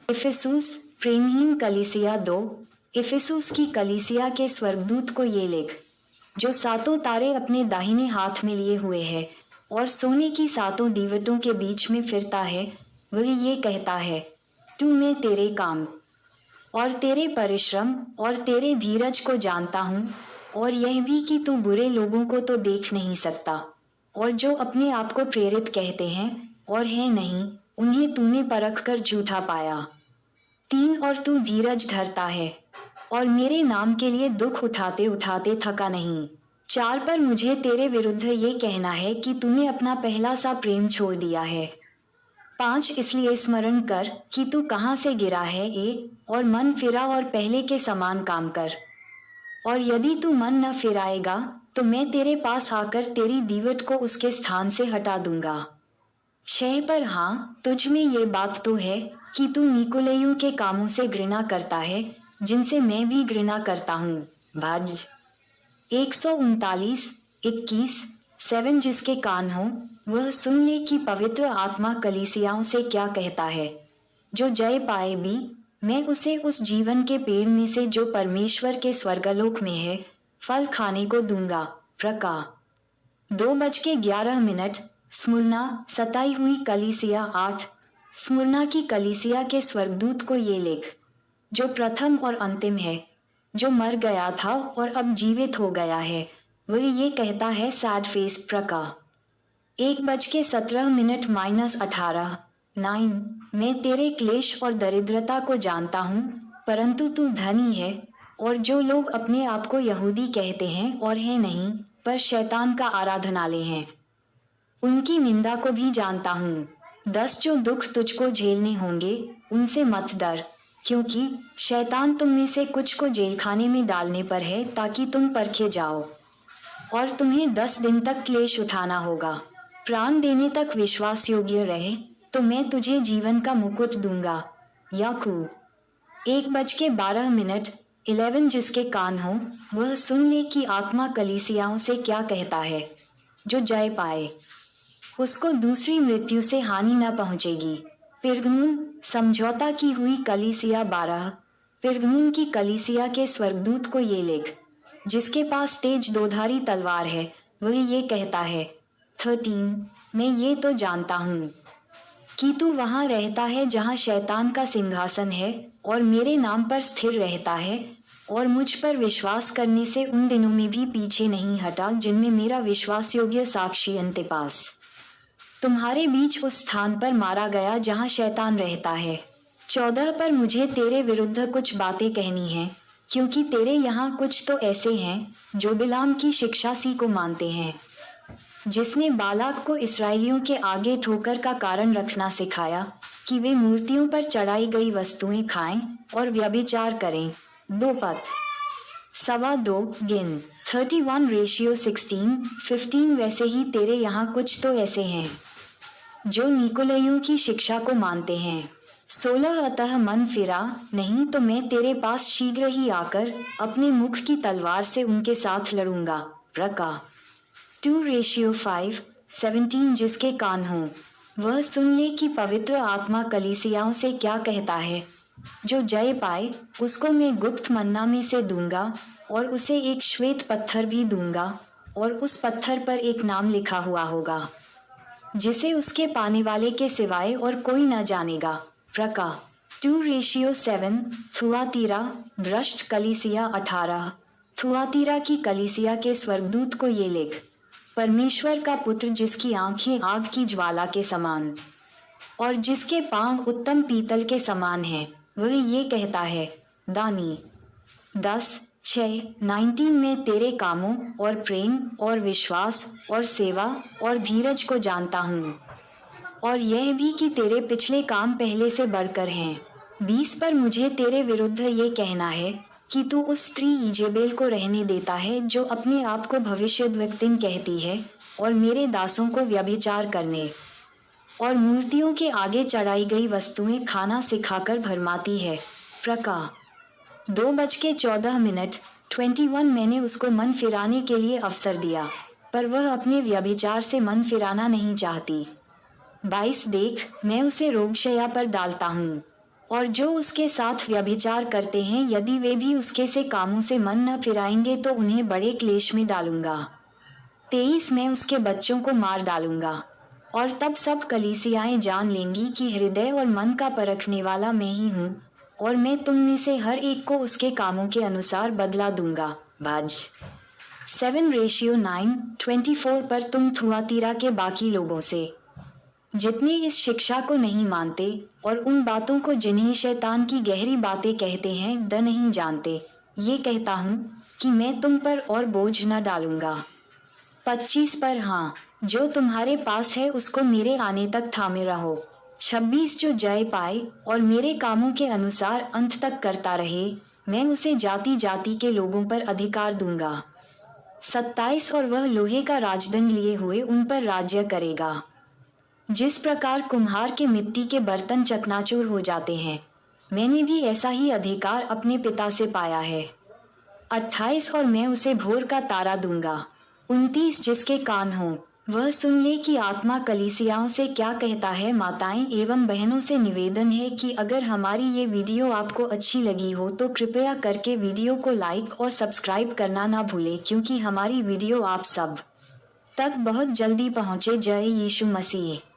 इफिसुस प्रेमहीन कलीसिया 2। इफिसुस की कलीसिया के स्वर्गदूत को ये लिख, जो सातों तारे अपने दाहिने हाथ में लिए हुए है और सोने की सातों दीवटों के बीच में फिरता है। वही ये कहता है, तू मैं तेरे काम और तेरे परिश्रम और तेरे धीरज को जानता हूँ, और यह भी कि तू बुरे लोगों को तो देख नहीं सकता, और जो अपने आप को प्रेरित कहते हैं और है नहीं, उन्हें तूने परख कर झूठा पाया। 3 और तू धीरज धरता है और मेरे नाम के लिए दुख उठाते उठाते थका नहीं। 4 पर मुझे तेरे विरुद्ध ये कहना है कि तूने अपना पहला सा प्रेम छोड़ दिया है। 5 इसलिए स्मरण कर कि तू कहाँ से गिरा है और मन फिरा और पहले के समान काम कर। और यदि तू मन न फिराएगा तो मैं तेरे पास आकर तेरी दीवट को उसके स्थान से हटा दूंगा। 6 पर हाँ, तुझ में ये बात तो है कि तू निकोलाइयों के कामों से घृणा करता है, जिनसे मैं भी घृणा करता हूँ। भज 139 21 7 जिसके कान हो वह सुन ले कि पवित्र आत्मा कलीसियाओं से क्या कहता है। जो जय पाए भी, मैं उसे उस जीवन के पेड़ में से जो परमेश्वर के स्वर्गलोक में है फल खाने को दूंगा। प्रका 2:11 स्मुरना सताई हुई कलीसिया 8। स्मुरना की कलीसिया के स्वर्गदूत को ये लिख, जो प्रथम और अंतिम है, जो मर गया था और अब जीवित हो गया है, वही ये कहता है सैड फेस। प्रका 1:17 -18 9 मैं तेरे क्लेश और दरिद्रता को जानता हूँ, परंतु तू धनी है, और जो लोग अपने आप को यहूदी कहते हैं और हैं नहीं, पर शैतान का आराधनालय हैं, उनकी निंदा को भी जानता हूँ। 10 जो दुख तुझको झेलने होंगे उनसे मत डर, क्योंकि शैतान तुम में से कुछ को जेल खाने में डालने पर है, ताकि तुम परखे जाओ, और तुम्हें 10 दिन तक क्लेश उठाना होगा। प्राण देने तक विश्वास योग्य रहे तो मैं तुझे जीवन का मुकुट दूंगा। याकूब 1:12 11 जिसके कान हो वह सुन ले कि आत्मा कलीसियाओं से क्या कहता है। जो जय पाए उसको दूसरी मृत्यु से हानि न पहुंचेगी। पिरगमुन समझौता की हुई कलीसिया 12। पिरगमुन की कलीसिया के स्वर्गदूत को ये लिख, जिसके पास तेज दोधारी तलवार है, वही ये कहता है। 13 मैं ये तो जानता हूँ कि तू वहाँ रहता है जहाँ शैतान का सिंहासन है, और मेरे नाम पर स्थिर रहता है, और मुझ पर विश्वास करने से उन दिनों में भी पीछे नहीं हटा जिनमें मेरा विश्वास योग्य साक्षी अंतिपास तुम्हारे बीच उस स्थान पर मारा गया जहाँ शैतान रहता है। 14 पर मुझे तेरे विरुद्ध कुछ बातें कहनी हैं, क्योंकि तेरे यहाँ कुछ तो ऐसे हैं जो बिलाम की शिक्षा सी को मानते हैं, जिसने बालाक को इसराइलियों के आगे ठोकर का कारण रखना सिखाया कि वे मूर्तियों पर चढ़ाई गई वस्तुएं खाएं और व्यभिचार करें। 2 पद 2.25 गिन 31:16 15 वैसे ही तेरे यहाँ कुछ तो ऐसे हैं जो निकोलाइयों की शिक्षा को मानते हैं। 16 अतः मन फिरा नहीं तो मैं तेरे पास शीघ्र ही आकर अपने मुख की तलवार से उनके साथ लड़ूंगा। प्रका 2:5 17 जिसके कान हो वह सुन ले कि पवित्र आत्मा कलीसियाओं से क्या कहता है। जो जय पाए उसको मैं गुप्त मन्ना में से दूंगा, और उसे एक श्वेत पत्थर भी दूंगा, और उस पत्थर पर एक नाम लिखा हुआ होगा जिसे उसके पाने वाले के सिवाय और कोई न जानेगा। प्रका 2:7 थुआतीरा भ्रष्ट कलीसिया 18। थुआतीरा की कलीसिया के स्वर्गदूत को ये लिख, परमेश्वर का पुत्र जिसकी आंखें आग की ज्वाला के समान और जिसके पांव उत्तम पीतल के समान हैं, वह ये कहता है। दानी 10:6 में तेरे कामों और प्रेम और विश्वास और सेवा और धीरज को जानता हूँ, और यह भी कि तेरे पिछले काम पहले से बढ़कर हैं। 20 पर मुझे तेरे विरुद्ध ये कहना है कि तू उस स्त्री इजेबेल को रहने देता है जो अपने आप को भविष्यद्वक्तिन कहती है और मेरे दासों को व्यभिचार करने और मूर्तियों के आगे चढ़ाई गई वस्तुएं खाना सिखाकर भरमाती है। प्रका 2:14 21 मैंने उसको मन फिराने के लिए अवसर दिया, पर वह अपने व्यभिचार से मन फिराना नहीं चाहती। 22 देख मैं उसे रोगशैया पर डालता हूँ, और जो उसके साथ व्यभिचार करते हैं, यदि वे भी उसके से कामों से मन न फिराएंगे तो उन्हें बड़े क्लेश में डालूंगा। 23 मैं उसके बच्चों को मार डालूंगा, और तब सब कलीसियाएं जान लेंगी कि हृदय और मन का परखने वाला मैं ही हूँ, और मैं तुम में से हर एक को उसके कामों के अनुसार बदला दूंगा। भाज 7:9-24 पर तुम थुआतीरा के बाकी लोगों से, जितने इस शिक्षा को नहीं मानते और उन बातों को जिन्हें शैतान की गहरी बातें कहते हैं नहीं जानते, ये कहता हूँ कि मैं तुम पर और बोझ न डालूंगा। 25 पर हाँ, जो तुम्हारे पास है उसको मेरे आने तक थामे रहो। 26 जो जय पाए और मेरे कामों के अनुसार अंत तक करता रहे, मैं उसे जाति जाति के लोगों पर अधिकार दूंगा। 27 और वह लोहे का राजदंड लिए हुए उन पर राज्य करेगा। जिस प्रकार कुम्हार के मिट्टी के बर्तन चकनाचूर हो जाते हैं, मैंने भी ऐसा ही अधिकार अपने पिता से पाया है। 28 और मैं उसे भोर का तारा दूंगा। 29 जिसके कान हो वह सुन ले कि आत्मा कलीसियाओं से क्या कहता है। माताएं एवं बहनों से निवेदन है कि अगर हमारी ये वीडियो आपको अच्छी लगी हो तो कृपया करके वीडियो को लाइक और सब्सक्राइब करना ना भूलें, क्योंकि हमारी वीडियो आप सब तक बहुत जल्दी पहुँचे। जय यीशु मसीह।